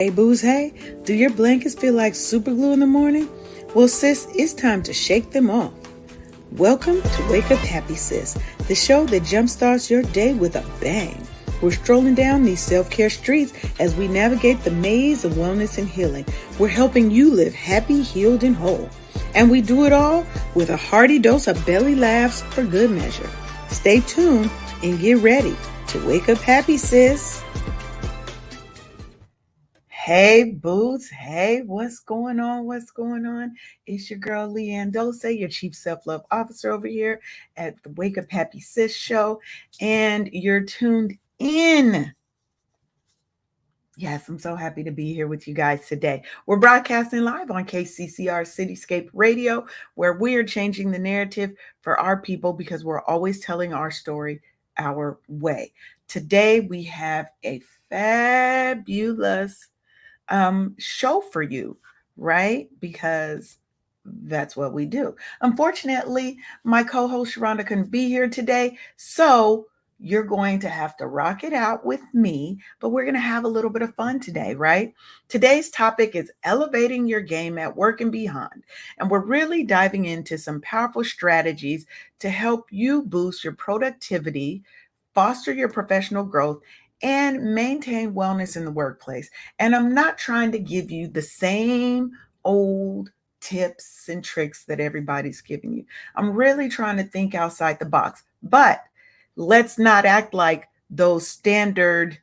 Hey, booze, hey, do your blankets feel like super glue in the morning? Well, sis, it's time to shake them off. Welcome to Wake Up Happy Sis, the show that jumpstarts your day with a bang. We're strolling down these self-care streets as we navigate the maze of wellness and healing. We're helping you live happy, healed, and whole. And we do it all with a hearty dose of belly laughs for good measure. Stay tuned and get ready to wake up happy, sis. Hey, boots. Hey, what's going on? What's going on? It's your girl, Leanne Dose, your Chief Self-Love Officer over here at the Wake Up Happy Sis show. And you're tuned in. Yes, I'm so happy to be here with you guys today. We're broadcasting live on KCCR Cityscape Radio, where we are changing the narrative for our people because we're always telling our story our way. Today, we have a fabulous show for you, right? Because that's what we do. Unfortunately, my co-host Sharonda couldn't be here today, so you're going to have to rock it out with me, but we're going to have a little bit of fun today, right? Today's topic is elevating your game at work and beyond, and we're really diving into some powerful strategies to help you boost your productivity, foster your professional growth, and maintain wellness in the workplace. And I'm not trying to give you the same old tips and tricks that everybody's giving you. I'm really trying to think outside the box, but let's not act like those standard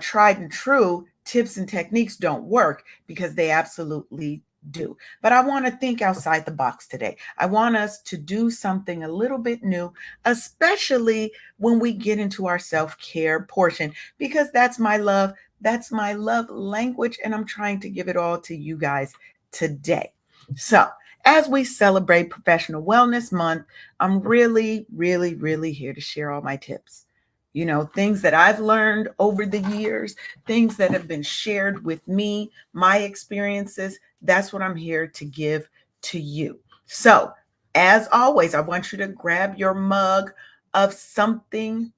tried and true tips and techniques don't work, because they absolutely do. But I want to think outside the box today. I want us to do something a little bit new, especially when we get into our self-care portion, because that's my love. That's my love language, and I'm trying to give it all to you guys today. So, as we celebrate Professional Wellness Month, I'm really, really, really here to share all my tips. You know, things that I've learned over the years, things that have been shared with me, my experiences. That's what I'm here to give to you. So, as always, I want you to grab your mug of something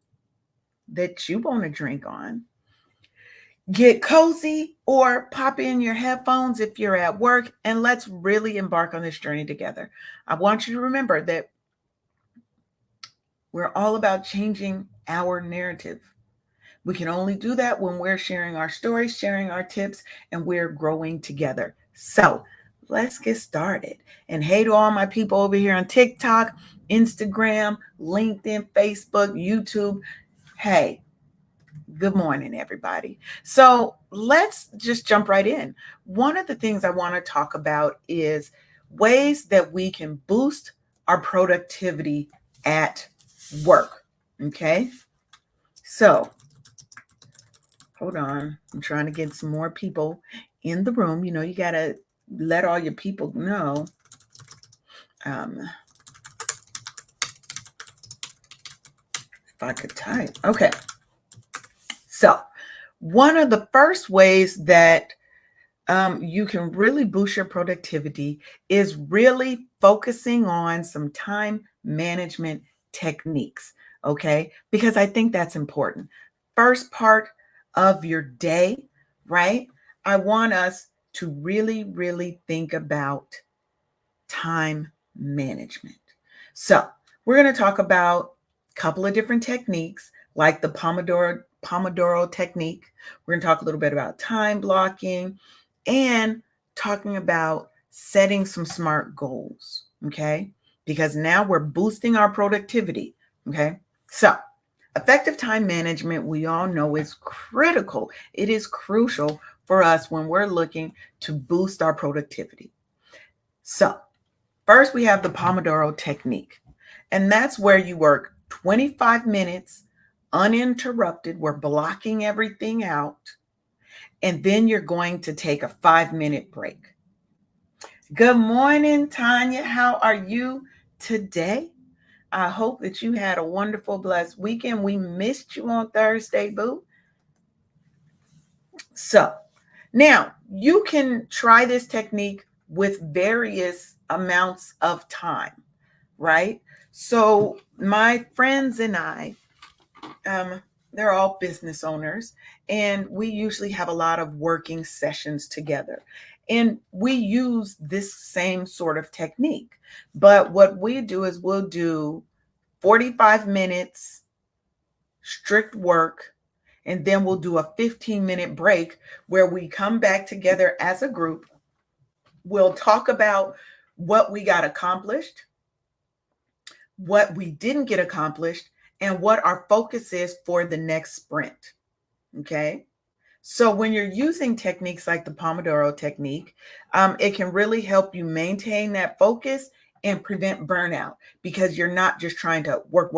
that you want to drink on. Get cozy or pop in your headphones if you're at work, and let's really embark on this journey together. I want you to remember that we're all about changing our narrative. We can only do that when we're sharing our stories, sharing our tips, and we're growing together. So let's get started. And hey to all my people over here on TikTok, Instagram, LinkedIn, Facebook, YouTube. Hey, good morning, everybody. So let's just jump right in. One of the things I want to talk about is ways that we can boost our productivity at work. Okay. So hold on. I'm trying to get some more people in the room. You know, you got to let all your people know. If I could type. Okay. So one of the first ways that you can really boost your productivity is really focusing on some time management techniques, okay? Because I think that's important. First part of your day, right? I want us to really, really think about time management. So we're going to talk about a couple of different techniques, like the Pomodoro technique. We're going to talk a little bit about time blocking and talking about setting some SMART goals, okay? Because now we're boosting our productivity, okay? So effective time management, we all know, is critical. It is crucial for us when we're looking to boost our productivity. So first, we have the Pomodoro technique, and that's where you work 25 minutes uninterrupted. We're blocking everything out, and then you're going to take a 5-minute break. Good morning, Tanya. How are you today? I hope that you had a wonderful, blessed weekend. We missed you on Thursday, boo. So now you can try this technique with various amounts of time, right? So my friends and I, They're all business owners, and we usually have a lot of working sessions together. And we use this same sort of technique. But what we do is we'll do 45 minutes strict work, and then we'll do a 15-minute break where we come back together as a group. We'll talk about what we got accomplished, what we didn't get accomplished, and what our focus is for the next sprint. Okay. So when you're using techniques like the Pomodoro technique, it can really help you maintain that focus and prevent burnout, because you're not just trying to work,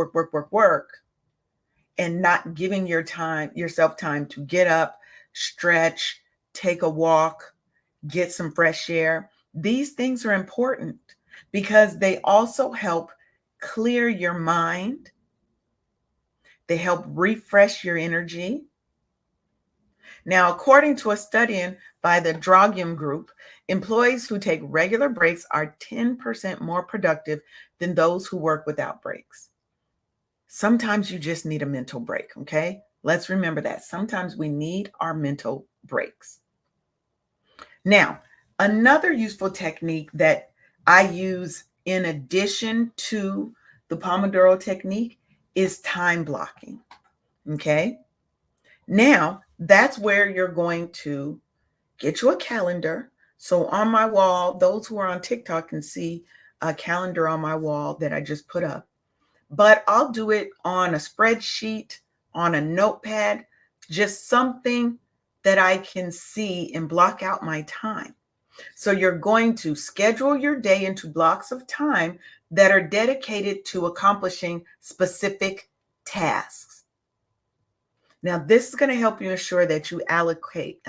and not giving yourself time to get up, stretch, take a walk, get some fresh air. These things are important because they also help clear your mind. They help refresh your energy. Now, according to a study by the Drogium Group, employees who take regular breaks are 10% more productive than those who work without breaks. Sometimes you just need a mental break, okay? Let's remember that. Sometimes we need our mental breaks. Now, another useful technique that I use in addition to the Pomodoro technique is time blocking, okay? Now, that's where you're going to get you a calendar. So on my wall, those who are on TikTok can see a calendar on my wall that I just put up. But I'll do it on a spreadsheet, on a notepad, just something that I can see and block out my time. So you're going to schedule your day into blocks of time that are dedicated to accomplishing specific tasks. Now, this is going to help you ensure that you allocate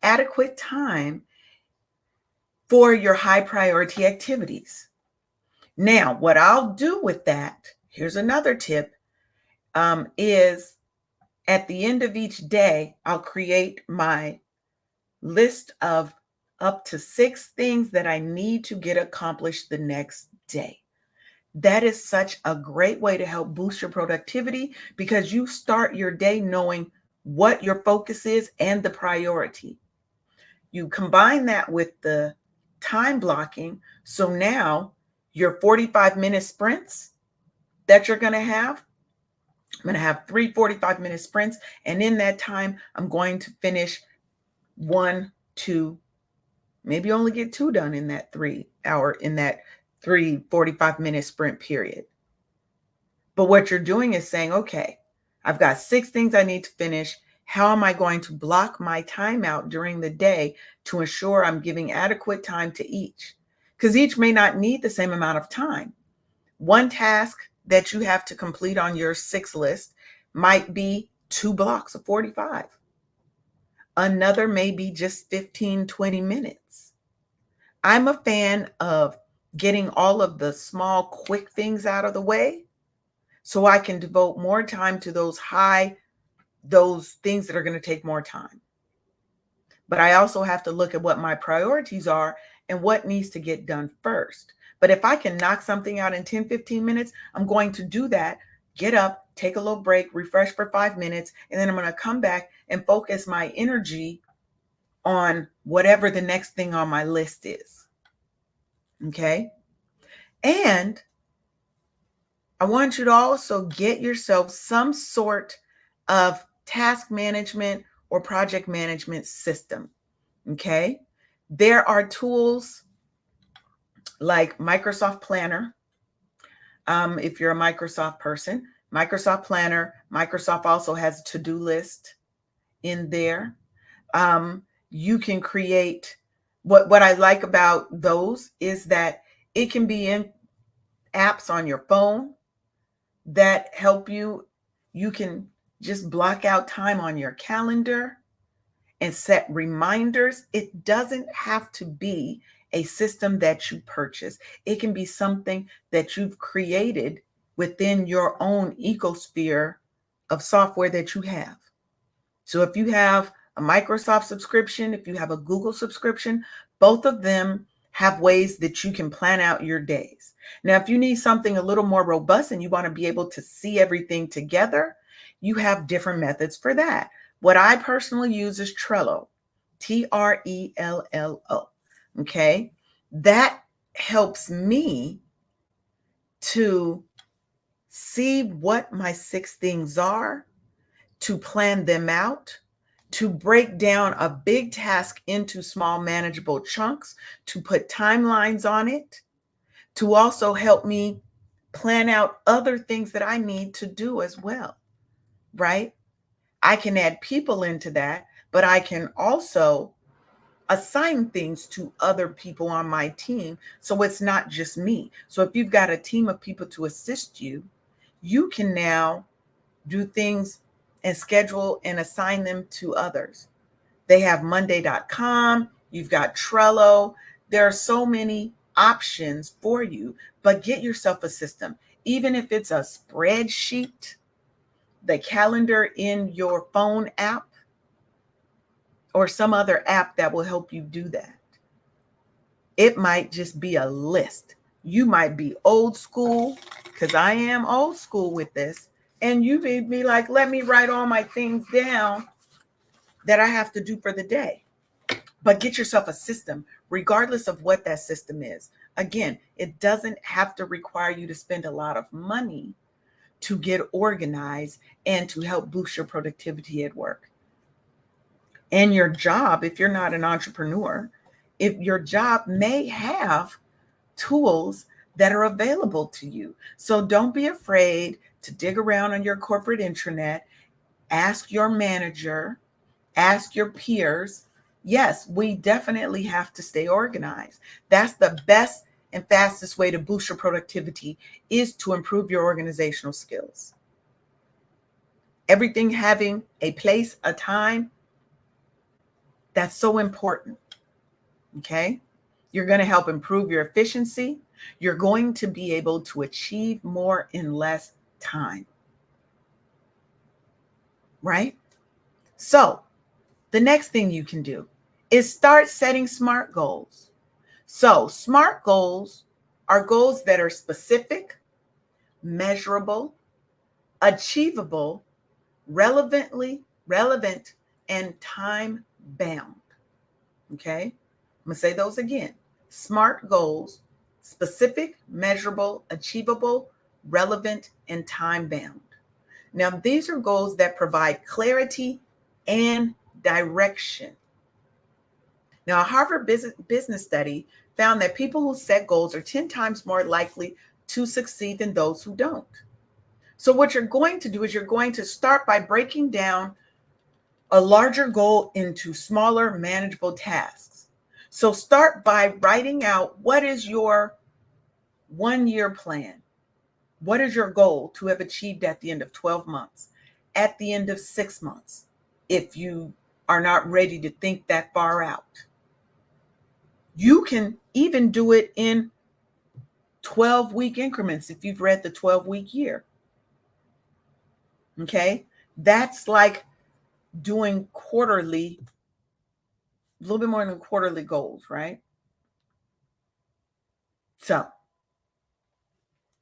adequate time for your high priority activities. Now, what I'll do with that, here's another tip, is at the end of each day, I'll create my list of up to 6 things that I need to get accomplished the next day. That is such a great way to help boost your productivity, because you start your day knowing what your focus is and the priority. You combine that with the time blocking. So now your 45-minute sprints that you're going to have, I'm going to have 3 45-minute sprints. And in that time, I'm going to finish 1, 2, maybe only get 2 done in that 3 45-minute sprint period. But what you're doing is saying, okay, I've got 6 things I need to finish. How am I going to block my time out during the day to ensure I'm giving adequate time to each? Because each may not need the same amount of time. One task that you have to complete on your 6 list might be 2 blocks of 45. Another may be just 15, 20 minutes. I'm a fan of getting all of the small, quick things out of the way so I can devote more time to those things that are going to take more time. But I also have to look at what my priorities are and what needs to get done first. But if I can knock something out in 10, 15 minutes, I'm going to do that, get up, take a little break, refresh for 5 minutes, and then I'm going to come back and focus my energy on whatever the next thing on my list is. Okay? And I want you to also get yourself some sort of task management or project management system. Okay? There are tools like Microsoft Planner. If you're a Microsoft person, Microsoft Planner. Microsoft also has a to-do list in there. You can create, what I like about those is that it can be in apps on your phone that help you. You can just block out time on your calendar and set reminders. It doesn't have to be a system that you purchase. It can be something that you've created within your own ecosphere of software that you have. So if you have a Microsoft subscription, if you have a Google subscription, both of them have ways that you can plan out your days. Now, if you need something a little more robust and you want to be able to see everything together, you have different methods for that. What I personally use is Trello, Trello. Okay. That helps me to see what my 6 things are, to plan them out, to break down a big task into small manageable chunks, to put timelines on it, to also help me plan out other things that I need to do as well, right? I can add people into that, but I can also assign things to other people on my team. So it's not just me. So if you've got a team of people to assist you, you can now do things and schedule and assign them to others. They have Monday.com, you've got Trello. There are so many options for you, but get yourself a system. Even if it's a spreadsheet, the calendar in your phone app, or some other app that will help you do that. It might just be a list. You might be old school, because I am old school with this, and you may be like, let me write all my things down that I have to do for the day. But get yourself a system, regardless of what that system is. Again, it doesn't have to require you to spend a lot of money to get organized and to help boost your productivity at work. And your job, if you're not an entrepreneur, if your job may have tools that are available to you. So don't be afraid to dig around on your corporate intranet, ask your manager, ask your peers. Yes, we definitely have to stay organized. That's the best and fastest way to boost your productivity, is to improve your organizational skills. Everything having a place, a time, that's so important. Okay? You're going to help improve your efficiency. You're going to be able to achieve more in less time. Right? So, the next thing you can do is start setting SMART goals. So, SMART goals are goals that are specific, measurable, achievable, relevant, and time bound. Okay? I'm going to say those again. SMART goals: specific, measurable, achievable, relevant, and time bound. Now, these are goals that provide clarity and direction. Now, a Harvard business study found that people who set goals are 10 times more likely to succeed than those who don't. So what you're going to do is you're going to start by breaking down a larger goal into smaller, manageable tasks. So start by writing out, what is your 1-year plan? What is your goal to have achieved at the end of 12 months, at the end of 6 months, if you are not ready to think that far out? You can even do it in 12-week increments if you've read the 12-week year. Okay? That's like doing quarterly, a little bit more than quarterly goals, right? So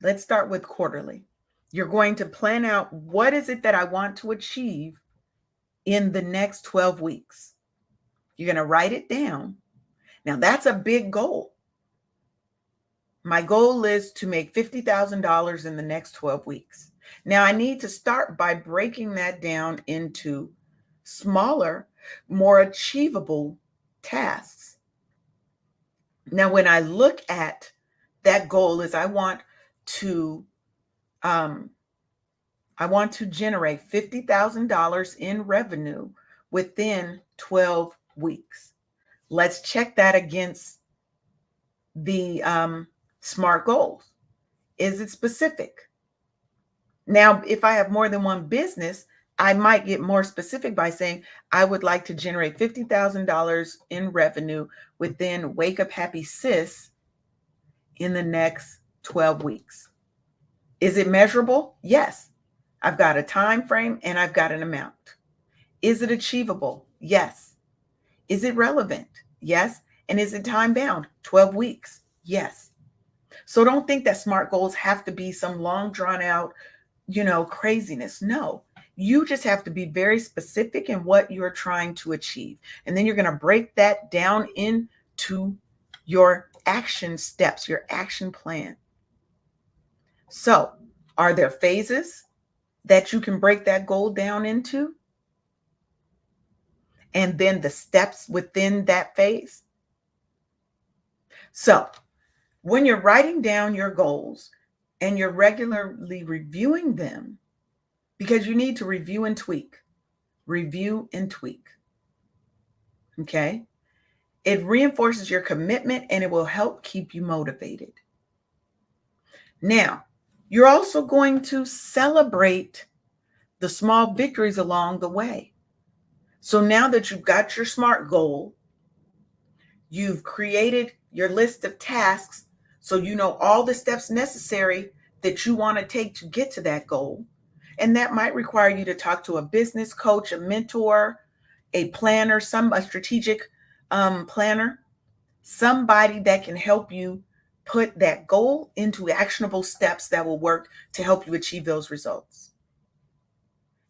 let's start with quarterly. You're going to plan out, what is it that I want to achieve in the next 12 weeks? You're going to write it down. Now, that's a big goal. My goal is to make $50,000 in the next 12 weeks. Now, I need to start by breaking that down into smaller, more achievable tasks. Now, when I look at that goal, is I want to generate $50,000 in revenue within 12 weeks. Let's check that against the SMART goals. Is it specific? Now, if I have more than one business, I might get more specific by saying, I would like to generate $50,000 in revenue within Wake Up Happy Sis in the next 12 weeks. Is it measurable? Yes. I've got a time frame and I've got an amount. Is it achievable? Yes. Is it relevant? Yes. And is it time bound? 12 weeks. Yes. So don't think that SMART goals have to be some long drawn out, craziness. No, you just have to be very specific in what you're trying to achieve. And then you're going to break that down into your action steps, your action plan. So are there phases that you can break that goal down into? And then the steps within that phase? So when you're writing down your goals and you're regularly reviewing them, because you need to review and tweak, okay? It reinforces your commitment and it will help keep you motivated. Now, you're also going to celebrate the small victories along the way. So now that you've got your SMART goal, you've created your list of tasks, so you know all the steps necessary that you want to take to get to that goal. And that might require you to talk to a business coach, a mentor, a planner, a strategic planner, somebody that can help you put that goal into actionable steps that will work to help you achieve those results.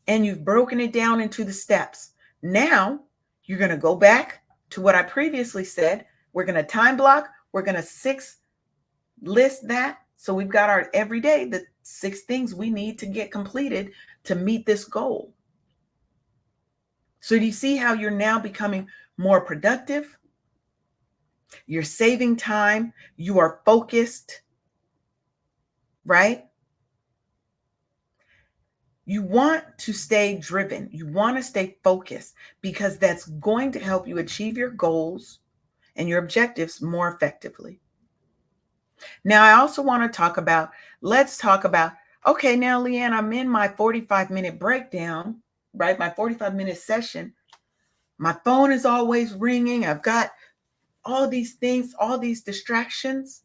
And you've broken it down into the steps. Now you're going to go back to what I previously said. We're going to time block. We're going to list that. So we've got our every day, the 6 things we need to get completed to meet this goal. So do you see how you're now becoming more productive? You're saving time. You are focused, right? You want to stay driven. You want to stay focused because that's going to help you achieve your goals and your objectives more effectively. Now, I also want to let's talk about, okay, now, Leanne, I'm in my 45-minute breakdown, right? My 45-minute session. My phone is always ringing. I've got all these things, all these distractions.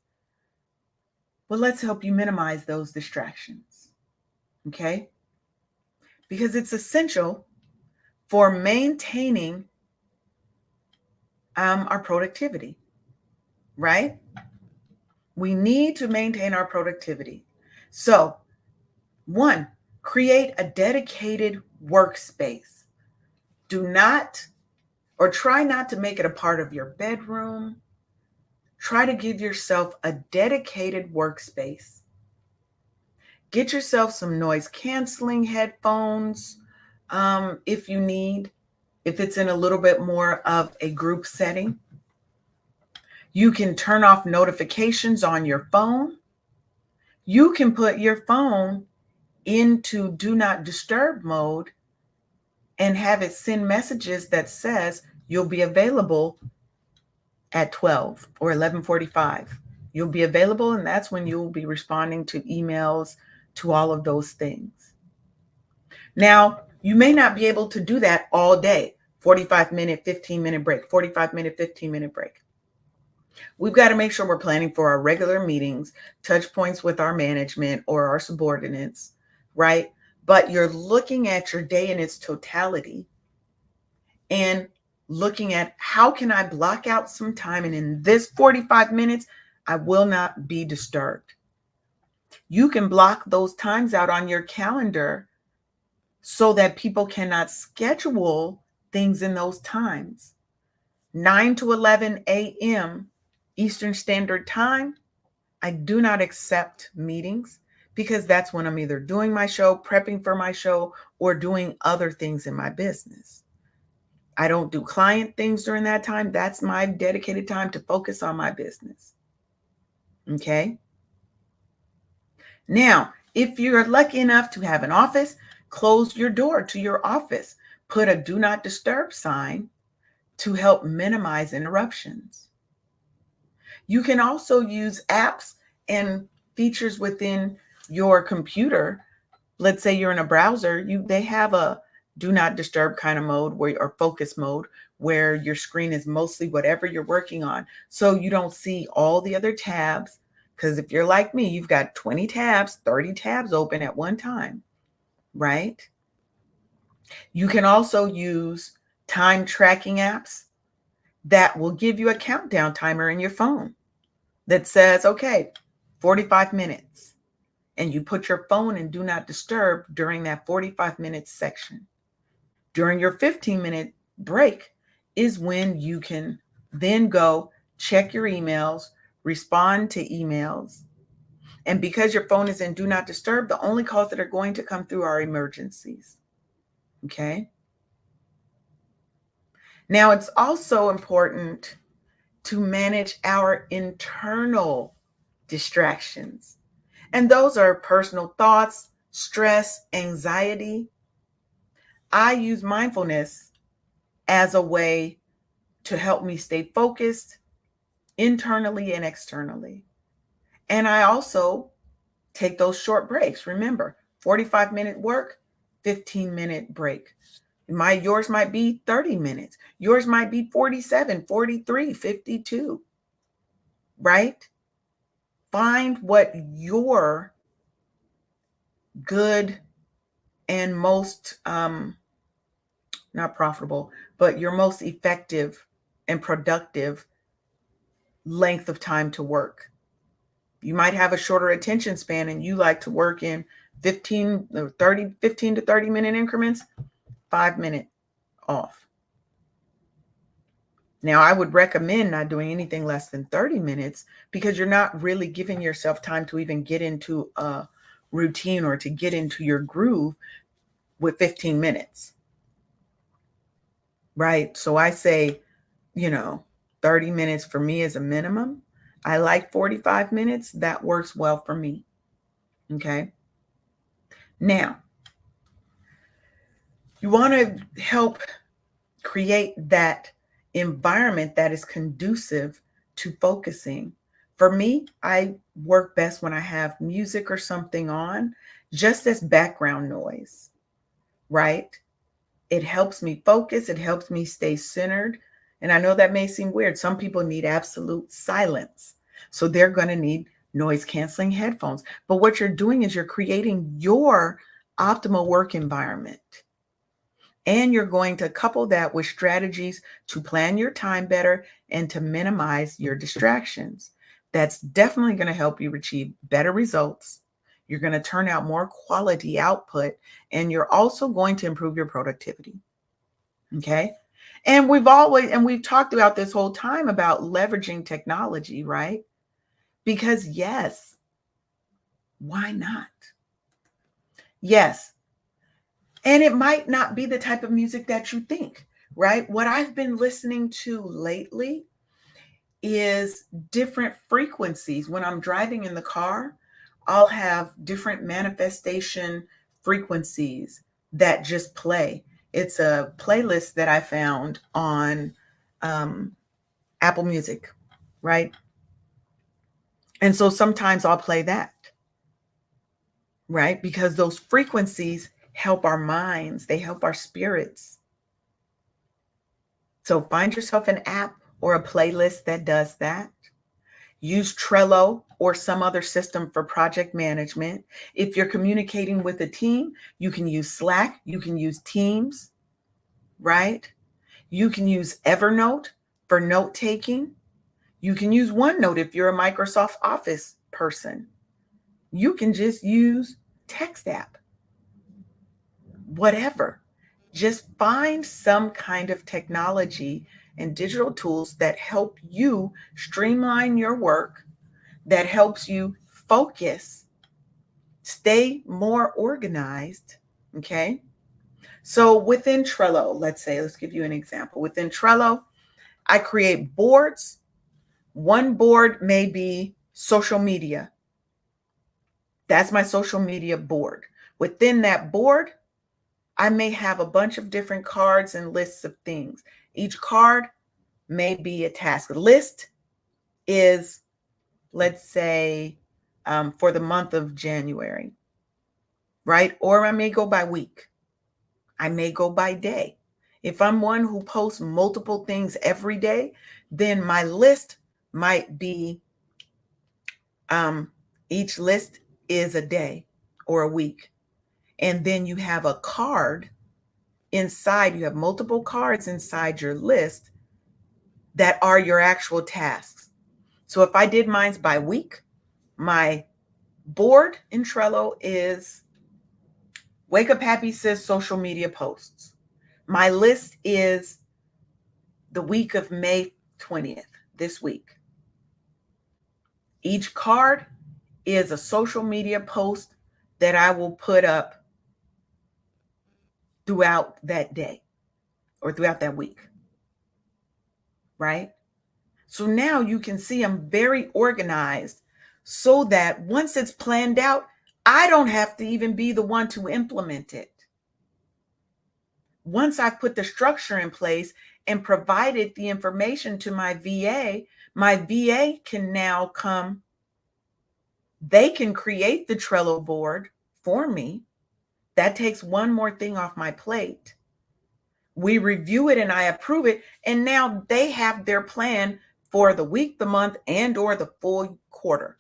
Well, let's help you minimize those distractions, okay? Because it's essential for maintaining our productivity, right? We need to maintain our productivity. So, 1, create a dedicated workspace. Do not, or try not to make it a part of your bedroom. Try to give yourself a dedicated workspace. Get yourself some noise canceling headphones if you need, if it's in a little bit more of a group setting. You can turn off notifications on your phone. You can put your phone into do not disturb mode and have it send messages that says you'll be available at 12 or 11:45. You'll be available, and that's when you'll be responding to emails, to all of those things. Now, you may not be able to do that all day. 45-minute, 15-minute break, 45-minute, 15-minute break. We've got to make sure we're planning for our regular meetings, touch points with our management or our subordinates, right? But you're looking at your day in its totality and looking at how can I block out some time, and in this 45 minutes, I will not be disturbed. You can block those times out on your calendar so that people cannot schedule things in those times. 9 to 11 a.m. Eastern Standard Time, I do not accept meetings because that's when I'm either doing my show, prepping for my show, or doing other things in my business. I don't do client things during that time. That's my dedicated time to focus on my business. Okay? Now, if you're lucky enough to have an office, close your door to your office. Put a do not disturb sign to help minimize interruptions. You can also use apps and features within your computer. Let's say you're in a browser, they have a do not disturb kind of mode or focus mode where your screen is mostly whatever you're working on. So you don't see all the other tabs. Because if you're like me, you've got 20 tabs, 30 tabs open at one time, right? You can also use time tracking apps that will give you a countdown timer in your phone that says, okay, 45 minutes. And you put your phone in do not disturb during that 45 minutes section. During your 15-minute break is when you can then go check your emails, respond to emails. And because your phone is in do not disturb, the only calls that are going to come through are emergencies. Okay. Now, it's also important to manage our internal distractions. And those are personal thoughts, stress, anxiety. I use mindfulness as a way to help me stay focused internally and externally. And I also take those short breaks. Remember, 45-minute work, 15-minute break. Yours might be 30 minutes. Yours might be 47, 43, 52, right? Find what your good and most, not profitable, but your most effective and productive length of time to work. You might have a shorter attention span and you like to work in 15 to 30 minute increments, 5 minute off. Now, I would recommend not doing anything less than 30 minutes because you're not really giving yourself time to even get into a routine or to get into your groove with 15 minutes. Right? So I say, 30 minutes for me is a minimum. I like 45 minutes. That works well for me. Okay. Now, you want to help create that environment that is conducive to focusing. For me, I work best when I have music or something on, just as background noise, right? It helps me focus. It helps me stay centered. And I know that may seem weird. Some people need absolute silence. So they're going to need noise canceling headphones. But what you're doing is you're creating your optimal work environment. And you're going to couple that with strategies to plan your time better and to minimize your distractions. That's definitely going to help you achieve better results. You're going to turn out more quality output, and you're also going to improve your productivity. Okay. And we've talked about this whole time about leveraging technology, right? Because yes, why not? Yes. And it might not be the type of music that you think, right? What I've been listening to lately is different frequencies. When I'm driving in the car, I'll have different manifestation frequencies that just play. It's a playlist that I found on Apple Music, right? And so sometimes I'll play that, right? Because those frequencies help our minds, they help our spirits. So find yourself an app or a playlist that does that. Use Trello or some other system for project management. If you're communicating with a team, you can use Slack, you can use Teams, right? You can use Evernote for note taking. You can use OneNote if you're a Microsoft Office person. You can just use text app, whatever. Just find some kind of technology and digital tools that help you streamline your work, that helps you focus, stay more organized. Okay. So within Trello, let's give you an example. Within Trello, I create boards. One board may be social media. That's my social media board. Within that board, I may have a bunch of different cards and lists of things. Each card may be a task. List is, let's say, for the month of January, right? Or I may go by week. I may go by day. If I'm one who posts multiple things every day, then my list might be, each list is a day or a week. And then you have a card inside, you have multiple cards inside your list that are your actual tasks. So if I did mine by week, my board in Trello is Wake Up Happy Sis social media posts. My list is the week of May 20th, this week. Each card is a social media post that I will put up throughout that day or throughout that week, right? So now you can see I'm very organized so that once it's planned out, I don't have to even be the one to implement it. Once I've put the structure in place and provided the information to my VA can now come. They can create the Trello board for me. That takes one more thing off my plate. We review it and I approve it. And now they have their plan for the week, the month, and or the full quarter.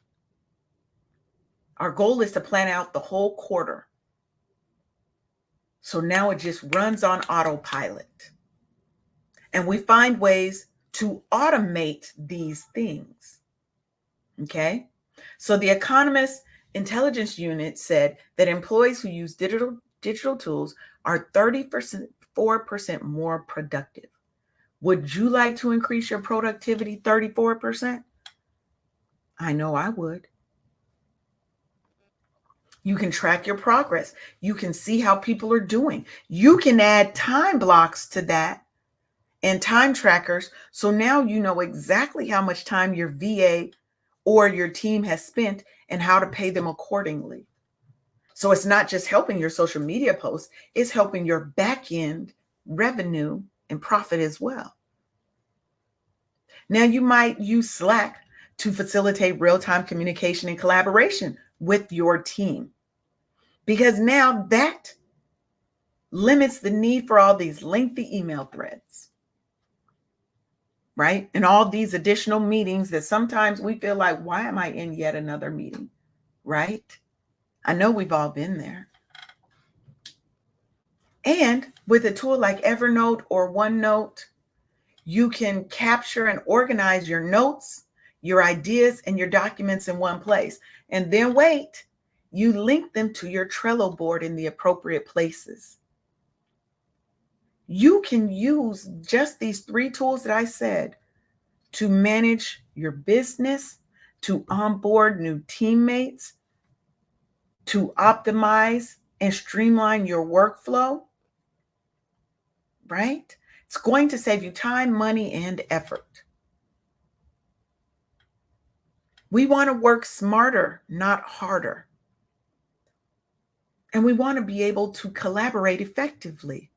Our goal is to plan out the whole quarter. So now it just runs on autopilot. And we find ways to automate these things. Okay? So the Economist Intelligence Unit said that employees who use digital tools are 34% more productive. Would you like to increase your productivity 34%? I know I would. You can track your progress. You can see how people are doing. You can add time blocks to that and time trackers. So now you know exactly how much time your VA or your team has spent and how to pay them accordingly. So it's not just helping your social media posts, it's helping your back end revenue and profit as well. Now you might use Slack to facilitate real-time communication and collaboration with your team, because now that limits the need for all these lengthy email threads, right? And all these additional meetings that sometimes we feel like, why am I in yet another meeting, right? I know we've all been there. And with a tool like Evernote or OneNote, you can capture and organize your notes, your ideas, and your documents in one place. And then wait, you link them to your Trello board in the appropriate places. You can use just these 3 tools that I said to manage your business, to onboard new teammates, to optimize and streamline your workflow, right? It's going to save you time, money, and effort. We want to work smarter, not harder. And we want to be able to collaborate effectively.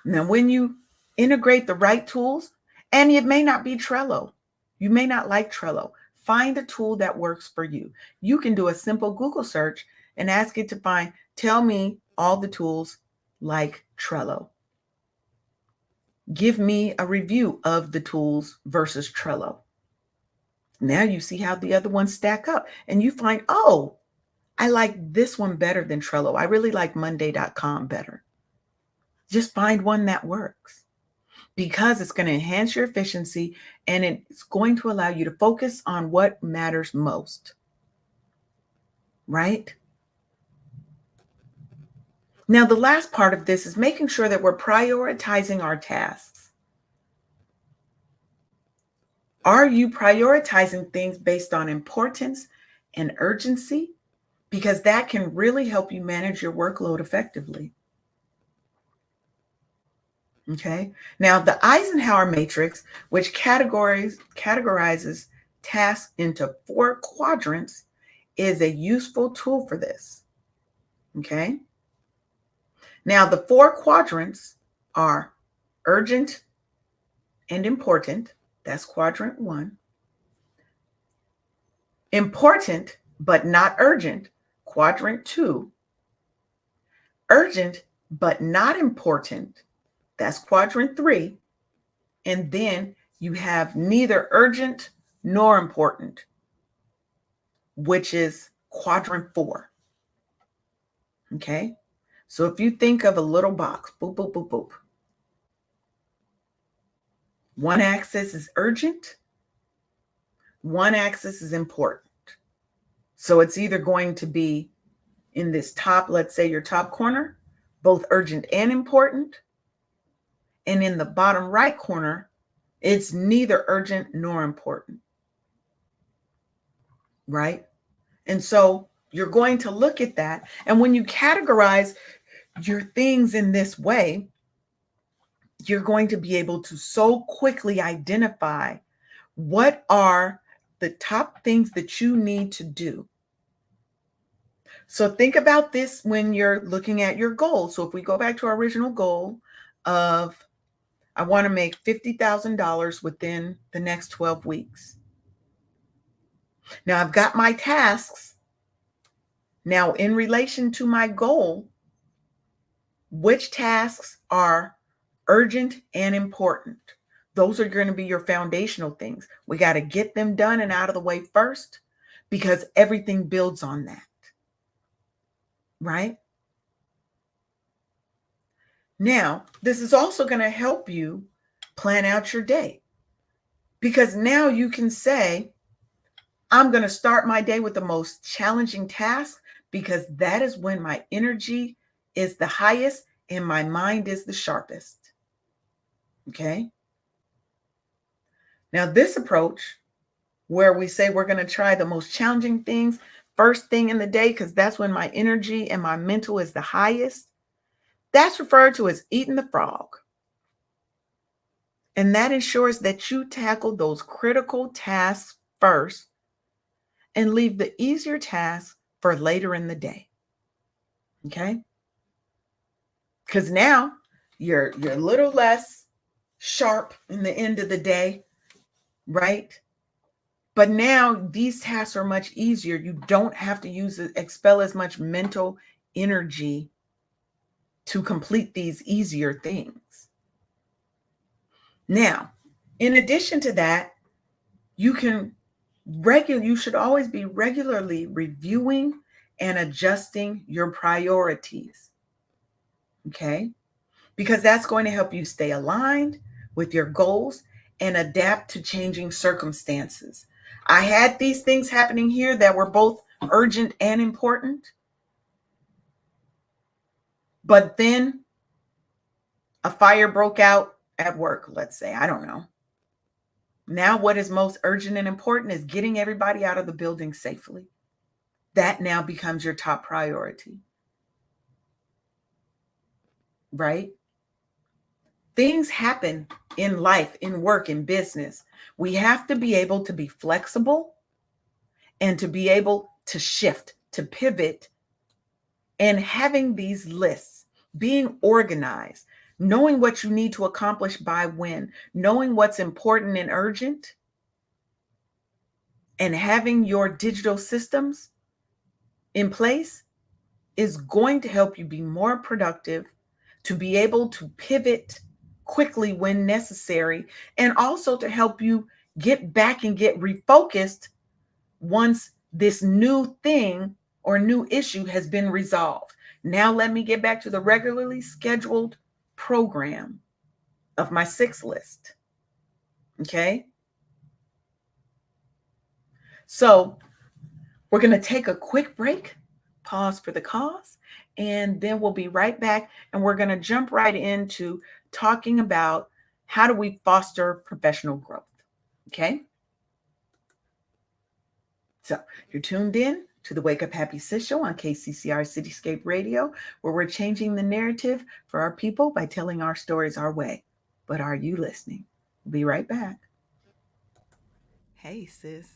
Now, when you integrate the right tools, and it may not be Trello, you may not like Trello, find a tool that works for you. You can do a simple Google search and ask it to tell me all the tools like Trello. Give me a review of the tools versus Trello. Now you see how the other ones stack up and you find, oh, I like this one better than Trello. I really like Monday.com better. Just find one that works, because it's going to enhance your efficiency and it's going to allow you to focus on what matters most, right? Now, the last part of this is making sure that we're prioritizing our tasks. Are you prioritizing things based on importance and urgency? Because that can really help you manage your workload effectively. Okay. Now, the Eisenhower matrix, which categorizes tasks into 4 quadrants, is a useful tool for this. Okay. Now, the 4 quadrants are urgent and important. That's quadrant 1. Important but not urgent, quadrant 2. Urgent but not important, that's quadrant 3. And then you have neither urgent nor important, which is quadrant 4. Okay. So if you think of a little box, boop, boop, boop, boop. One axis is urgent. One axis is important. So it's either going to be in this top, let's say your top corner, both urgent and important. And in the bottom right corner, it's neither urgent nor important. Right? And so you're going to look at that. And when you categorize your things in this way, you're going to be able to so quickly identify what are the top things that you need to do. So think about this when you're looking at your goal. So if we go back to our original goal of, I want to make $50,000 within the next 12 weeks. Now I've got my tasks. Now in relation to my goal, which tasks are urgent and important? Those are going to be your foundational things. We got to get them done and out of the way first, because everything builds on that. Right? Now, this is also going to help you plan out your day, because now you can say, I'm going to start my day with the most challenging task, because that is when my energy is the highest and my mind is the sharpest. Okay? Now, this approach, where we say we're going to try the most challenging things first thing in the day, because that's when my energy and my mental is the highest, that's referred to as eating the frog. And that ensures that you tackle those critical tasks first and leave the easier tasks for later in the day. Okay? Because now you're a little less sharp in the end of the day, right? But now these tasks are much easier. You don't have to expel as much mental energy to complete these easier things. Now, in addition to that, you should always be regularly reviewing and adjusting your priorities. Okay? Because that's going to help you stay aligned with your goals and adapt to changing circumstances. I had these things happening here that were both urgent and important. But then a fire broke out at work, let's say. I don't know. Now what is most urgent and important is getting everybody out of the building safely. That now becomes your top priority. Right? Things happen in life, in work, in business. We have to be able to be flexible and to be able to shift, to pivot, and having these lists, being organized, knowing what you need to accomplish by when, knowing what's important and urgent, and having your digital systems in place is going to help you be more productive, to be able to pivot quickly when necessary, and also to help you get back and get refocused once this new thing or new issue has been resolved. Now let me get back to the regularly scheduled program of my 6 list. Okay? So we're going to take a quick break, pause for the cause, and then we'll be right back, and we're going to jump right into talking about how do we foster professional growth. Okay? So you're tuned in to the Wake Up Happy Sis show on KCCR Cityscape Radio, where we're changing the narrative for our people by telling our stories our way. But are you listening? We'll be right back. Hey, sis.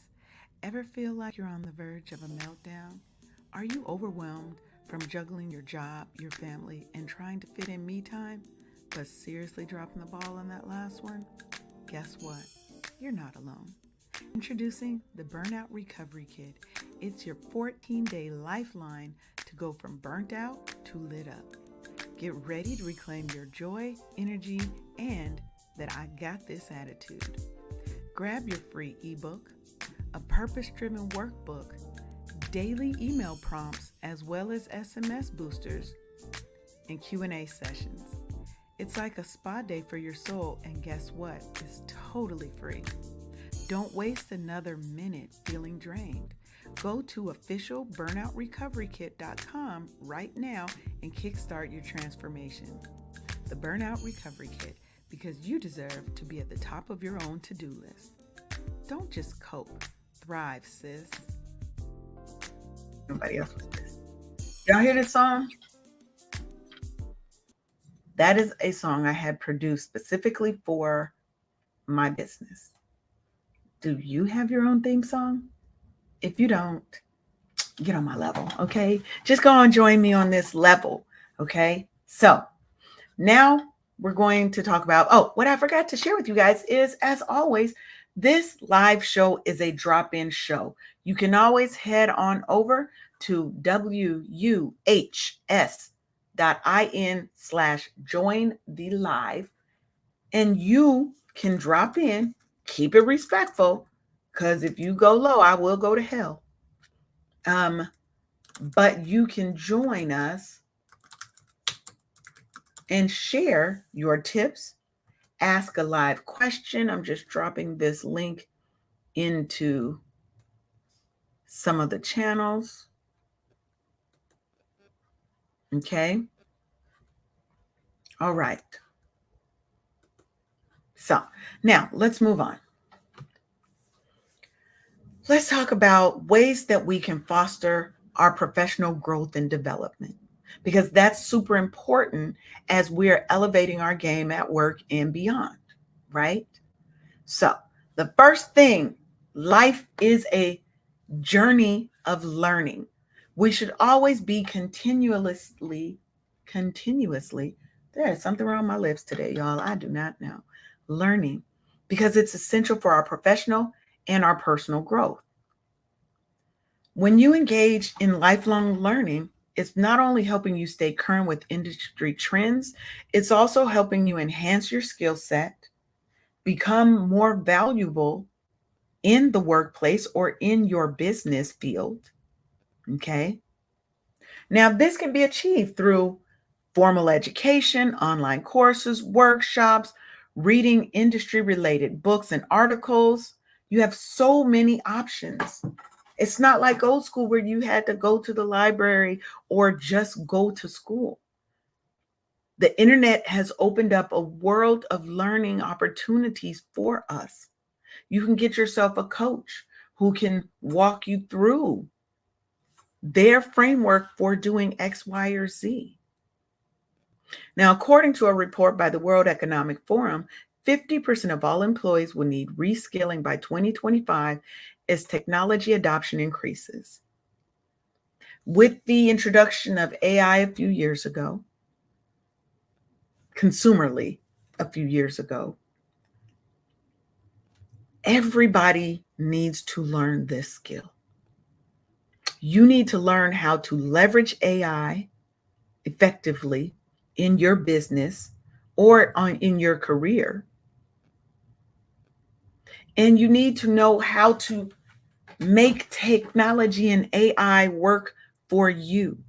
Ever feel like you're on the verge of a meltdown? Are you overwhelmed from juggling your job, your family, and trying to fit in me time, but seriously dropping the ball on that last one? Guess what? You're not alone. Introducing the Burnout Recovery Kit. It's your 14-day lifeline to go from burnt out to lit up. Get ready to reclaim your joy, energy, and that I got this attitude. Grab your free ebook, a purpose-driven workbook, daily email prompts, as well as SMS boosters and Q&A sessions. It's like a spa day for your soul, and guess what? It's totally free. Don't waste another minute feeling drained. Go to officialburnoutrecoverykit.com right now and kickstart your transformation. The Burnout Recovery Kit, because you deserve to be at the top of your own to-do list. Don't just cope. Thrive, sis. Nobody else with this. Y'all hear this song? That is a song I had produced specifically for my business. Do you have your own theme song? If you don't, get on my level, okay? Just go and join me on this level, okay? So now we're going to talk about, what I forgot to share with you guys is, as always, this live show is a drop-in show. You can always head on over to WUHS.in/join-the-live, and you can drop in. Keep it respectful, because if you go low, I will go to hell. But you can join us and share your tips, ask a live question. I'm just dropping this link into some of the channels. Okay. All right. So now let's move on. Let's talk about ways that we can foster our professional growth and development, because that's super important as we're elevating our game at work and beyond, right? So the first thing, life is a journey of learning. We should always be continuously, there's something wrong with my lips today, y'all. I do not know. Learning, because it's essential for our professional and our personal growth. When you engage in lifelong learning, it's not only helping you stay current with industry trends, it's also helping you enhance your skill set, become more valuable in the workplace or in your business field. Okay. Now, this can be achieved through formal education, online courses, workshops, reading industry-related books and articles. You have so many options. It's not like old school where you had to go to the library or just go to school. The internet has opened up a world of learning opportunities for us. You can get yourself a coach who can walk you through their framework for doing X, Y, or Z. Now, according to a report by the World Economic Forum, 50% of all employees will need reskilling by 2025 as technology adoption increases. With the introduction of AI a few years ago, consumerly a few years ago, everybody needs to learn this skill. You need to learn how to leverage AI effectively in your business or in your career. And you need to know how to make technology and AI work for you,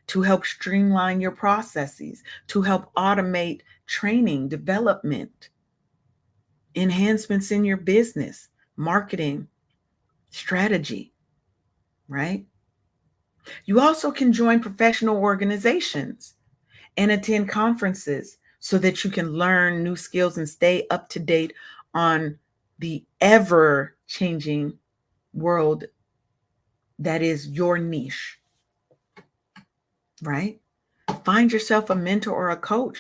to help streamline your processes, to help automate training, development, enhancements in your business, marketing, strategy, right? You also can join professional organizations and attend conferences so that you can learn new skills and stay up to date on the ever-changing world that is your niche, right? Find yourself a mentor or a coach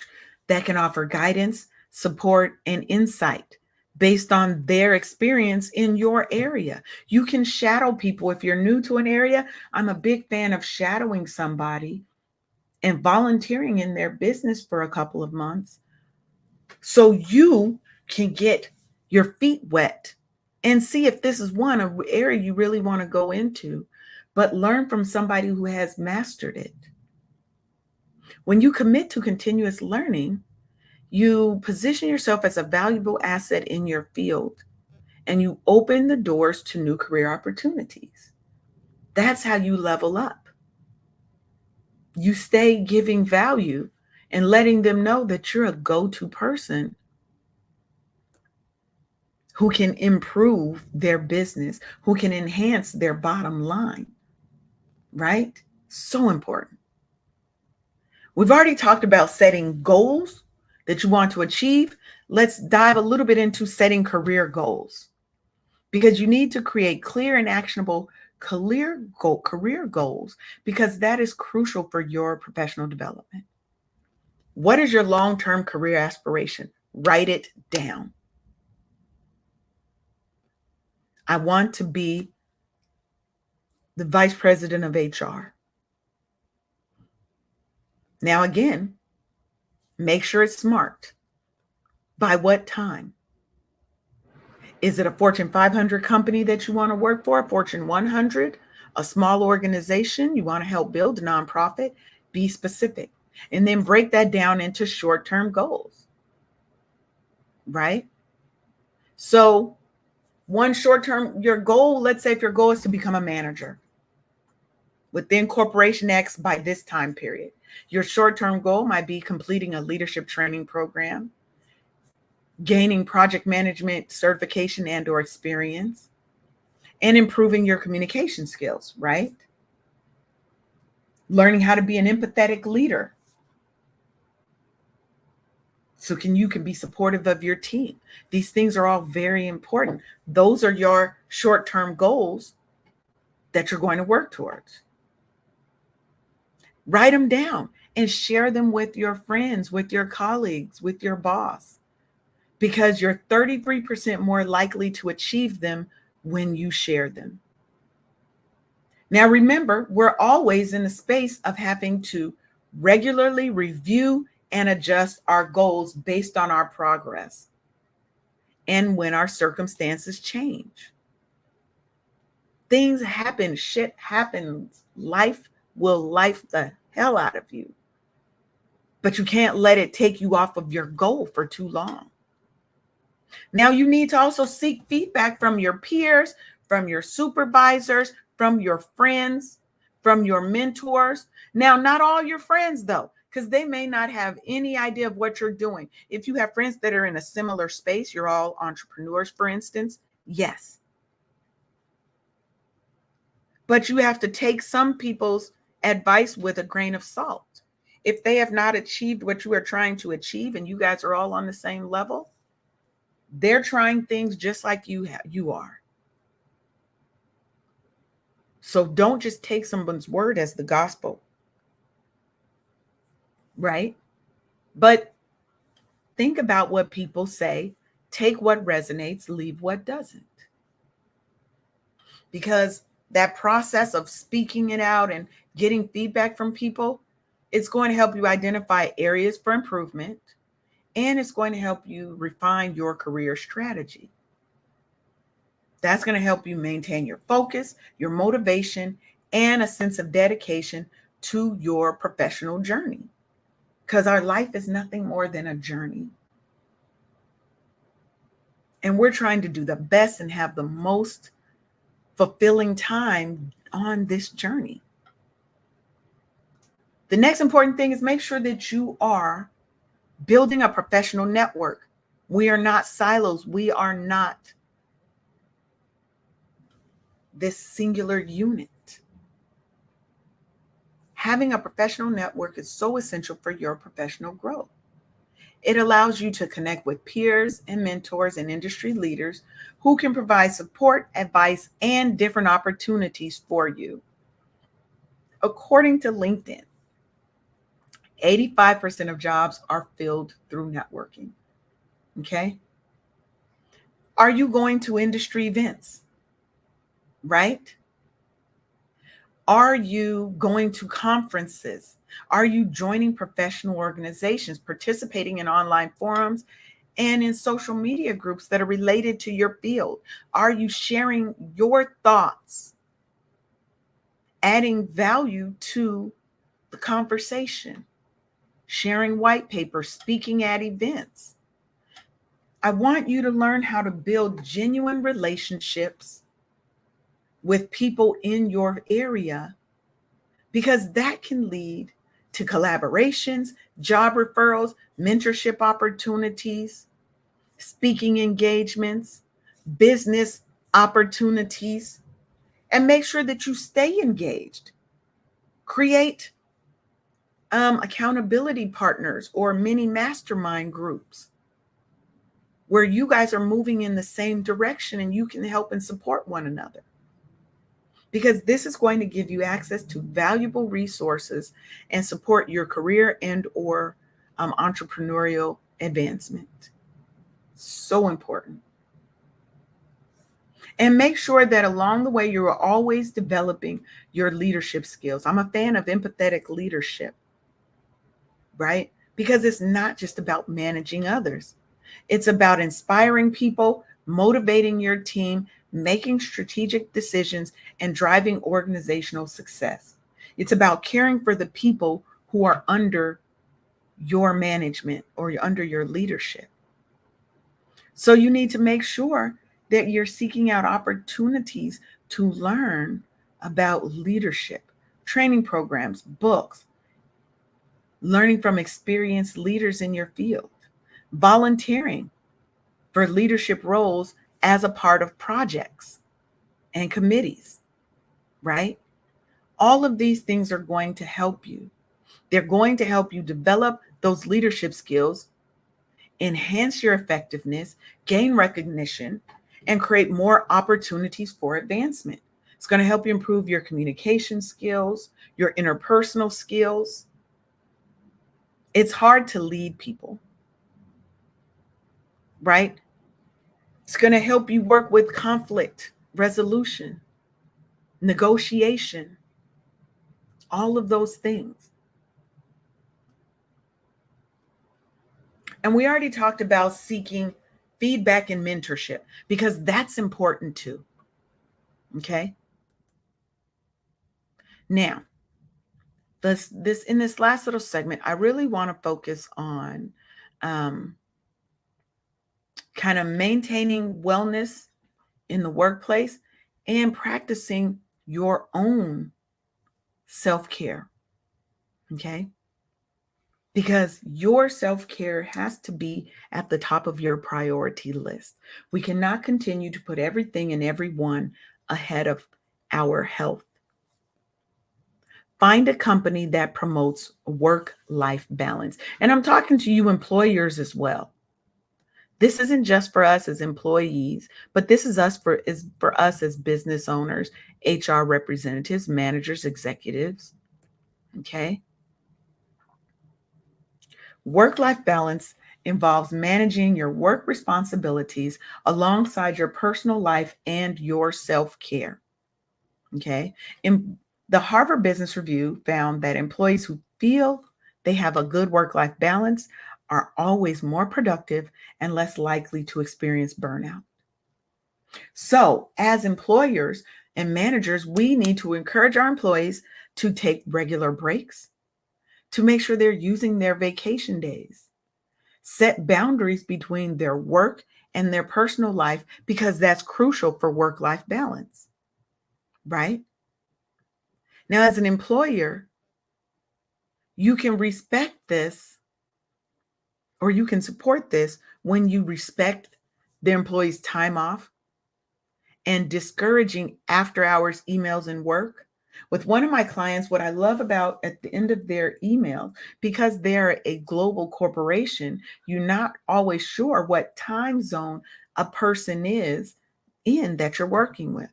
that can offer guidance, support, and insight based on their experience in your area. You can shadow people. If you're new to an area, I'm a big fan of shadowing somebody and volunteering in their business for a couple of months so you can get your feet wet and see if this is an area you really want to go into, but learn from somebody who has mastered it. When you commit to continuous learning, you position yourself as a valuable asset in your field, and you open the doors to new career opportunities. That's how you level up. You stay giving value and letting them know that you're a go-to person who can improve their business, who can enhance their bottom line, right? So important. We've already talked about setting goals that you want to achieve. Let's dive a little bit into setting career goals, because you need to create clear and actionable career goals, because that is crucial for your professional development. What is your long-term career aspiration? Write it down. I want to be the vice president of HR. Now, again, make sure it's smart. By what time? Is it a Fortune 500 company that you want to work for? Fortune 100? A small organization you want to help build, a nonprofit? Be specific. And then break that down into short-term goals, right? So one short-term, your goal, let's say if your goal is to become a manager within Corporation X by this time period, your short-term goal might be completing a leadership training program, gaining project management certification and or experience, and improving your communication skills, right? Learning how to be an empathetic leader, so you can be supportive of your team. These things are all very important. Those are your short-term goals that you're going to work towards. Write them down and share them with your friends, with your colleagues, with your boss, because you're 33% more likely to achieve them when you share them. Now, remember, we're always in a space of having to regularly review and adjust our goals based on our progress and when our circumstances change. Things happen, shit happens, life will life the hell out of you, but you can't let it take you off of your goal for too long. Now, you need to also seek feedback from your peers, from your supervisors, from your friends, from your mentors. Now, not all your friends, though, because they may not have any idea of what you're doing. If you have friends that are in a similar space, you're all entrepreneurs, for instance, yes. But you have to take some people's advice with a grain of salt. If they have not achieved what you are trying to achieve and you guys are all on the same level, they're trying things just like you are. So don't just take someone's word as the gospel, right? But think about what people say. Take what resonates, leave what doesn't. Because that process of speaking it out and getting feedback from people, it's going to help you identify areas for improvement, and it's going to help you refine your career strategy. That's going to help you maintain your focus, your motivation, and a sense of dedication to your professional journey. Because our life is nothing more than a journey. And we're trying to do the best and have the most fulfilling time on this journey. The next important thing is make sure that you are building a professional network. We are not silos. We are not this singular unit. Having a professional network is so essential for your professional growth. It allows you to connect with peers and mentors and industry leaders who can provide support, advice, and different opportunities for you. According to LinkedIn, 85% of jobs are filled through networking. Okay? Are you going to industry events? Right? Are you going to conferences? Are you joining professional organizations, participating in online forums and in social media groups that are related to your field? Are you sharing your thoughts, adding value to the conversation, sharing white papers, speaking at events? I want you to learn how to build genuine relationships with people in your area, because that can lead to collaborations, job referrals, mentorship opportunities, speaking engagements, business opportunities, and make sure that you stay engaged. Create accountability partners or mini mastermind groups where you guys are moving in the same direction and you can help and support one another. Because this is going to give you access to valuable resources and support your career and or entrepreneurial advancement. So important. And make sure that along the way, you are always developing your leadership skills. I'm a fan of empathetic leadership, right? Because it's not just about managing others. It's about inspiring people, motivating your team, making strategic decisions, and driving organizational success. It's about caring for the people who are under your management or under your leadership. So you need to make sure that you're seeking out opportunities to learn about leadership, training programs, books, learning from experienced leaders in your field, volunteering for leadership roles as a part of projects and committees, right? All of these things are going to help you. They're going to help you develop those leadership skills, enhance your effectiveness, gain recognition, and create more opportunities for advancement. It's going to help you improve your communication skills, your interpersonal skills. It's hard to lead people, right? It's going to help you work with conflict resolution, negotiation, all of those things. And we already talked about seeking feedback and mentorship because that's important too. Okay. Now, in this last little segment, I really want to focus on kind of maintaining wellness in the workplace and practicing your own self-care. Okay. Because your self-care has to be at the top of your priority list. We cannot continue to put everything and everyone ahead of our health. Find a company that promotes work-life balance. And I'm talking to you employers as well. This isn't just for us as employees, but this is for us as business owners, HR representatives, managers, executives. Okay. Work-life balance involves managing your work responsibilities alongside your personal life and your self-care. Okay. The Harvard Business Review found that employees who feel they have a good work-life balance are always more productive and less likely to experience burnout. So, as employers and managers, we need to encourage our employees to take regular breaks, to make sure they're using their vacation days, set boundaries between their work and their personal life, because that's crucial for work-life balance, right? Now, as an employer, you can respect this or you can support this when you respect the employee's time off and discouraging after-hours emails and work. With one of my clients, what I love about at the end of their email, because they're a global corporation, you're not always sure what time zone a person is in that you're working with.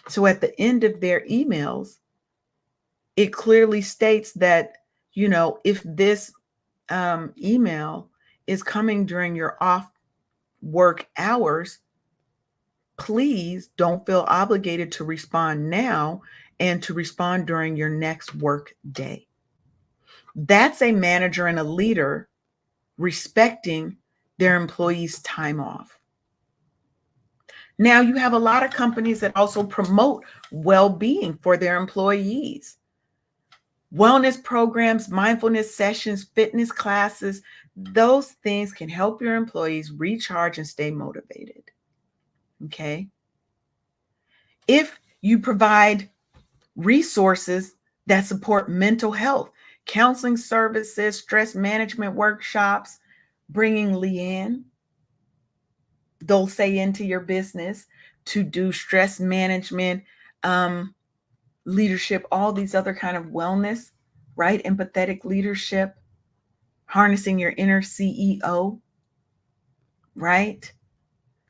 So at the end of their emails, it clearly states that, if this email is coming during your off work hours, please don't feel obligated to respond now and to respond during your next work day. That's a manager and a leader respecting their employees' time off. Now, you have a lot of companies that also promote well-being for their employees. Wellness programs, mindfulness sessions, fitness classes, those things can help your employees recharge and stay motivated. Okay. If you provide resources that support mental health, counseling services, stress management workshops, bringing Leanne Dulce into your business to do stress management, leadership, all these other kind of wellness, right? Empathetic leadership, harnessing your inner CEO, right?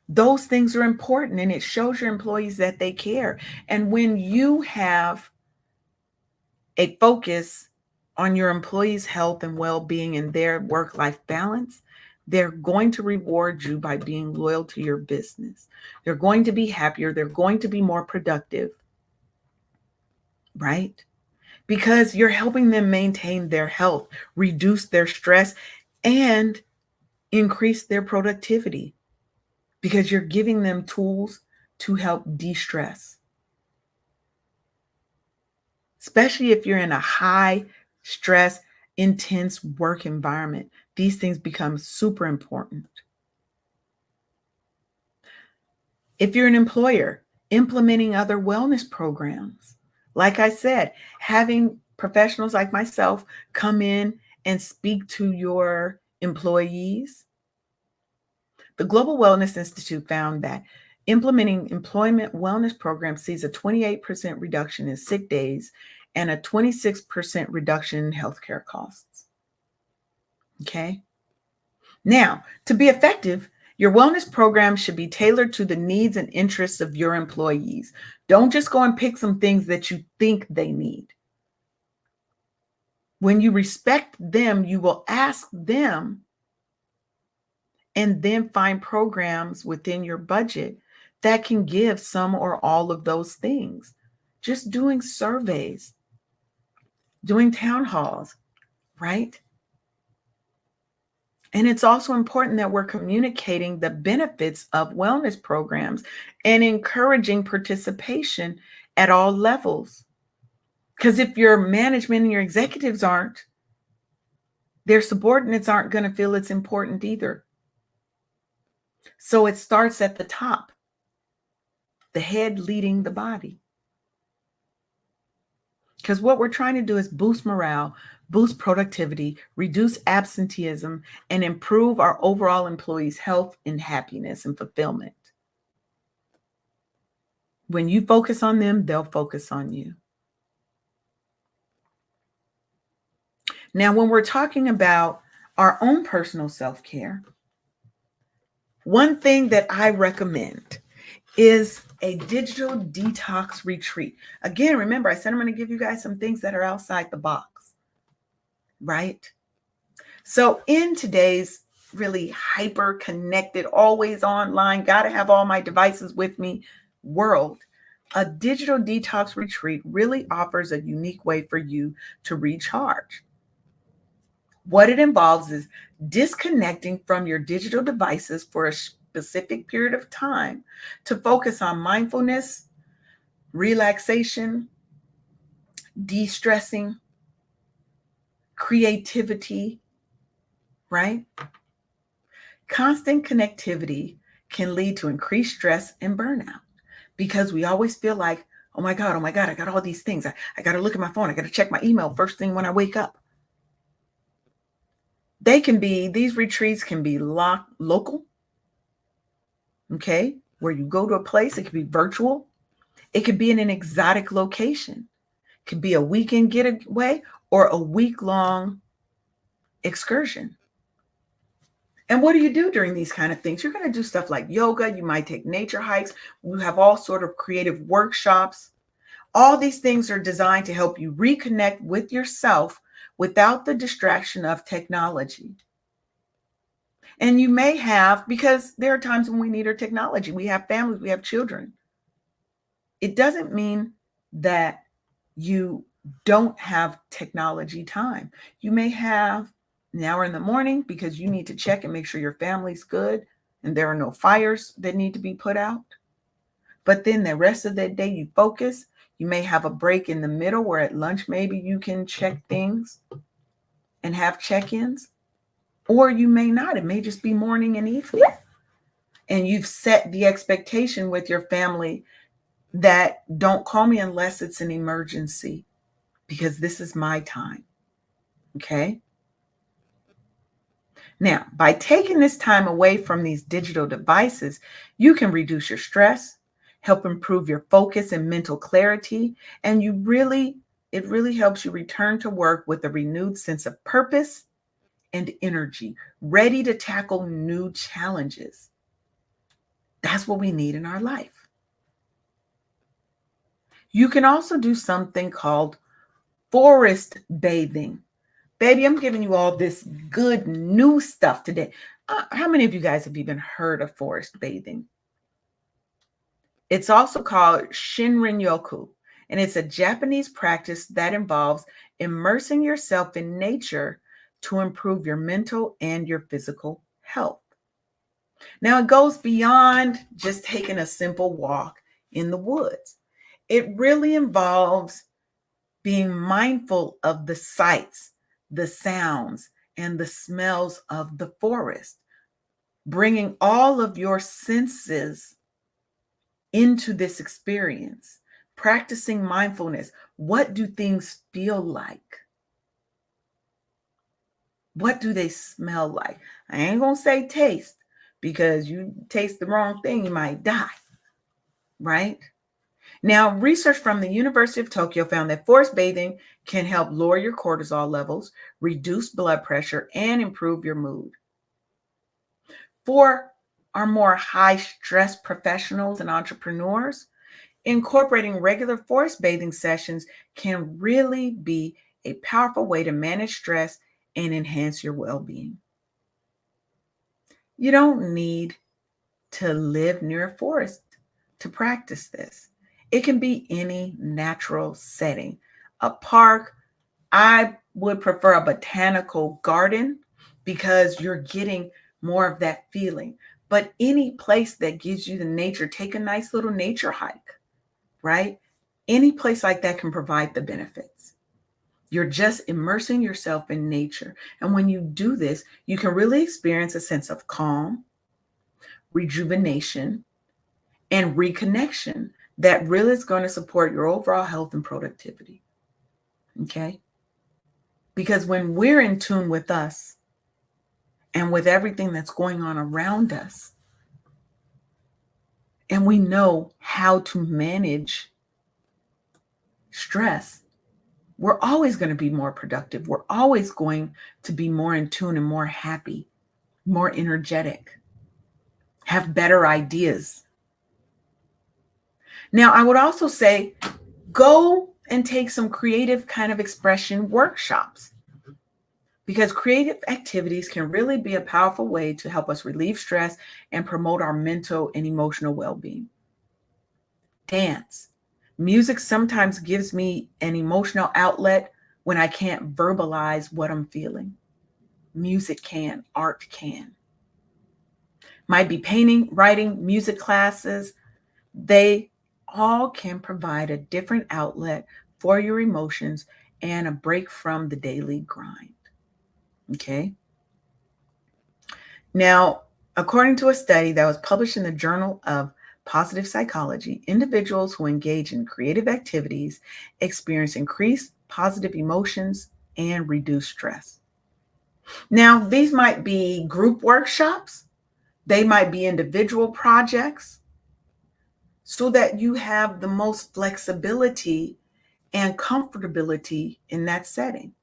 Those things are important, and it shows your employees that they care. And when you have a focus on your employees' health and well-being and their work-life balance, they're going to reward you by being loyal to your business. They're going to be happier. They're going to be more productive, right? Because you're helping them maintain their health, reduce their stress, and increase their productivity, because you're giving them tools to help de-stress. Especially if you're in a high stress, intense work environment, these things become super important. If you're an employer, implementing other wellness programs. Like I said, having professionals like myself come in and speak to your employees. The Global Wellness Institute found that implementing employment wellness programs sees a 28% reduction in sick days and a 26% reduction in healthcare costs. Okay. Now, to be effective, your wellness program should be tailored to the needs and interests of your employees. Don't just go and pick some things that you think they need. When you respect them, you will ask them and then find programs within your budget that can give some or all of those things. Just doing surveys, doing town halls, right? And it's also important that we're communicating the benefits of wellness programs and encouraging participation at all levels. Because if your management and your executives aren't, their subordinates aren't going to feel it's important either. So it starts at the top, the head leading the body. Because what we're trying to do is boost morale, boost productivity, reduce absenteeism, and improve our overall employees' health and happiness and fulfillment. When you focus on them, they'll focus on you. Now, when we're talking about our own personal self-care, one thing that I recommend is a digital detox retreat. Again, remember, I said I'm going to give you guys some things that are outside the box, right? So in today's really hyper connected, always online, got to have all my devices with me world, a digital detox retreat really offers a unique way for you to recharge. What it involves is disconnecting from your digital devices for a specific period of time to focus on mindfulness, relaxation, de-stressing, creativity, right? Constant connectivity can lead to increased stress and burnout because we always feel like, oh my God, I got all these things. I got to look at my phone. I got to check my email first thing when I wake up. These retreats can be local, okay, where you go to a place. It could be virtual. It could be in an exotic location. It could be a weekend getaway or a week-long excursion. And what do you do during these kind of things? You're going to do stuff like yoga. You might take nature hikes. You have all sort of creative workshops. All these things are designed to help you reconnect with yourself without the distraction of technology. And you may have, because there are times when we need our technology. We have families, we have children. It doesn't mean that you don't have technology time. You may have an hour in the morning because you need to check and make sure your family's good and there are no fires that need to be put out. But then the rest of that day you focus. You may have a break in the middle where at lunch maybe you can check things and have check-ins. Or you may not. It may just be morning and evening. And you've set the expectation with your family that don't call me unless it's an emergency, because this is my time. Okay. Now, by taking this time away from these digital devices, you can reduce your stress, help improve your focus and mental clarity, and it really helps you return to work with a renewed sense of purpose and energy, ready to tackle new challenges. That's what we need in our life. You can also do something called forest bathing. Baby, I'm giving you all this good new stuff today. How many of you guys have even heard of forest bathing? It's also called Shinrin-yoku, and it's a Japanese practice that involves immersing yourself in nature to improve your mental and your physical health. Now, it goes beyond just taking a simple walk in the woods. It really involves being mindful of the sights, the sounds, and the smells of the forest, bringing all of your senses into this experience, practicing mindfulness. What do things feel like? What do they smell like? I ain't gonna say taste, because you taste the wrong thing, you might die, right? Now, research from the University of Tokyo found that forest bathing can help lower your cortisol levels, reduce blood pressure, and improve your mood. For our more high stress professionals and entrepreneurs, incorporating regular forest bathing sessions can really be a powerful way to manage stress and enhance your well-being. You don't need to live near a forest to practice this. It can be any natural setting. A park, I would prefer a botanical garden because you're getting more of that feeling. But any place that gives you the nature, take a nice little nature hike, right? Any place like that can provide the benefits. You're just immersing yourself in nature. And when you do this, you can really experience a sense of calm, rejuvenation, and reconnection that really is going to support your overall health and productivity. Okay? Because when we're in tune with us and with everything that's going on around us, and we know how to manage stress, we're always going to be more productive. We're always going to be more in tune and more happy, more energetic, have better ideas. Now, I would also say go and take some creative kind of expression workshops, because creative activities can really be a powerful way to help us relieve stress and promote our mental and emotional well-being. Dance. Music sometimes gives me an emotional outlet when I can't verbalize what I'm feeling. Music can, art can. Might be painting, writing, music classes. They all can provide a different outlet for your emotions and a break from the daily grind. Okay. Now, according to a study that was published in the Journal of Positive Psychology, individuals who engage in creative activities experience increased positive emotions and reduced stress. Now, these might be group workshops, they might be individual projects, so that you have the most flexibility and comfortability in that setting.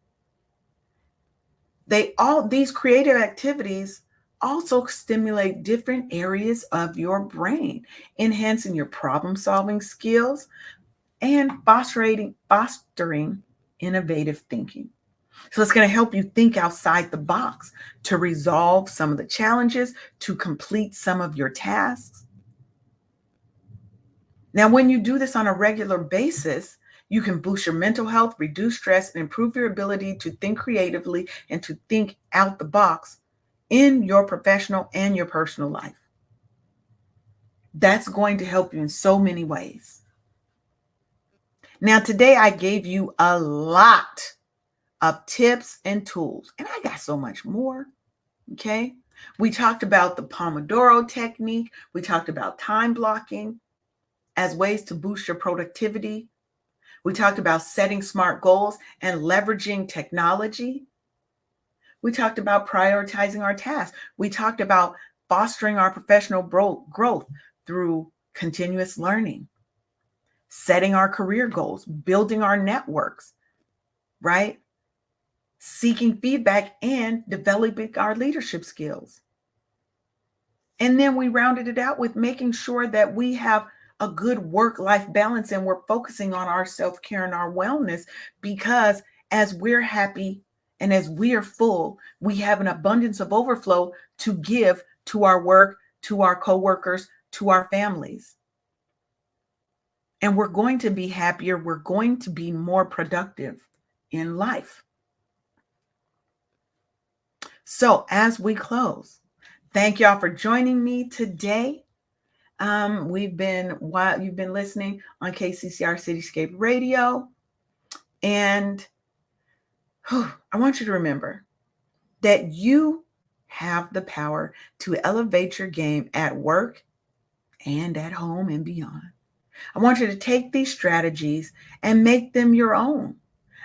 These creative activities also stimulate different areas of your brain, enhancing your problem-solving skills and fostering innovative thinking. So it's going to help you think outside the box to resolve some of the challenges, to complete some of your tasks. Now, when you do this on a regular basis, you can boost your mental health, reduce stress, and improve your ability to think creatively and to think out the box in your professional and your personal life. That's going to help you in so many ways. Now, today I gave you a lot of tips and tools, and I got so much more. Okay. We talked about the Pomodoro technique. We talked about time blocking as ways to boost your productivity. We talked about setting smart goals and leveraging technology. We talked about prioritizing our tasks. We talked about fostering our professional growth through continuous learning, setting our career goals, building our networks, right? Seeking feedback and developing our leadership skills. And then we rounded it out with making sure that we have a good work-life balance and we're focusing on our self-care and our wellness, because as we're happy and as we are full, we have an abundance of overflow to give to our work, to our coworkers, to our families. And we're going to be happier. We're going to be more productive in life. So as we close, thank y'all for joining me today. You've been listening on KCCR Cityscape Radio. And I want you to remember that you have the power to elevate your game at work and at home and beyond. I want you to take these strategies and make them your own.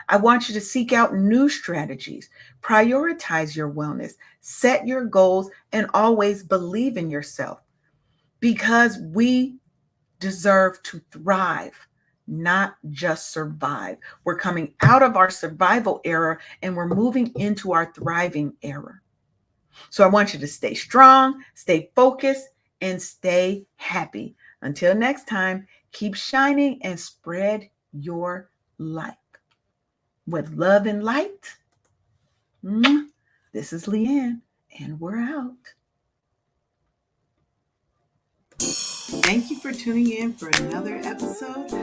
I want you to seek out new strategies, prioritize your wellness, set your goals, and always believe in yourself, because we deserve to thrive, not just survive. We're coming out of our survival era and we're moving into our thriving era. So I want you to stay strong, stay focused, and stay happy. Until next time, keep shining and spread your light. With love and light, this is Leanne, and we're out. Thank you for tuning in for another episode